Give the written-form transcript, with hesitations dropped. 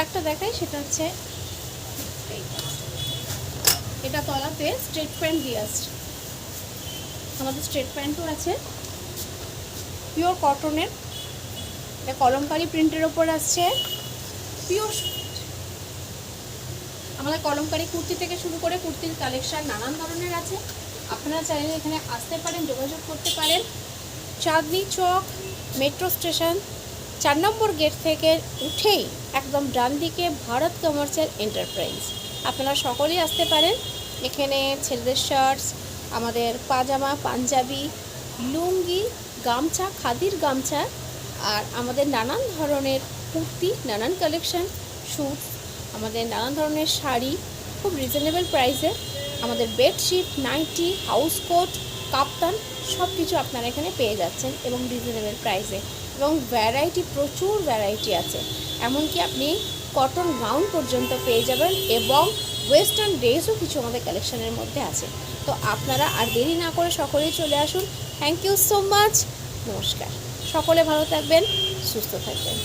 একটা দেখাই, সেটা হচ্ছে এটা তলাতে স্ট্রেট প্যান্ট দিয়ে আসছে, আমাদের স্ট্রেট প্যান্টও আছে পিওর কটনের, এটা কলমকারি প্রিন্টের ওপর আসছে, পিওর। আমাদের কলমকারি কুর্তি থেকে শুরু করে কুর্তির কালেকশন নানান ধরনের আছে, আপনারা চাইলে এখানে আসতে পারেন, যোগাযোগ করতে পারেন। চাঁদনি চক মেট্রো স্টেশন 4 নম্বর গেট থেকে উঠেই একদম ডান দিকে ভারত কমার্শিয়াল এন্টারপ্রাইজ, আপনারা সকলেই আসতে পারেন। এখানে ছেলেদের শার্টস, আমাদের পাজামা, পাঞ্জাবি, লুঙ্গি, গামছা, খাদির গামছা, আর আমাদের নানান ধরনের কুর্তি, নানান কালেকশন, স্যুট, আমাদের নানান ধরনের শাড়ি খুব রিজনেবল প্রাইসে, আমাদের বেডশিট, নাইটি, হাউস কোট, কাপ্তান সব কিছু আপনারা এখানে পেয়ে যাচ্ছেন এবং রিজনেবল প্রাইসে, এবং ভ্যারাইটি, প্রচুর ভ্যারাইটি আছে, এমনকি আপনি কটন গাউন পর্যন্ত পেয়ে যাবেন এবং ওয়েস্টার্ন ড্রেসও কিছু আমাদের কালেকশনের মধ্যে আছে। তো আপনারা আর দেরি না করে সকলেই চলে আসুন। থ্যাংক ইউ সো মাচ, নমস্কার, সকলে ভালো থাকবেন, সুস্থ থাকবেন।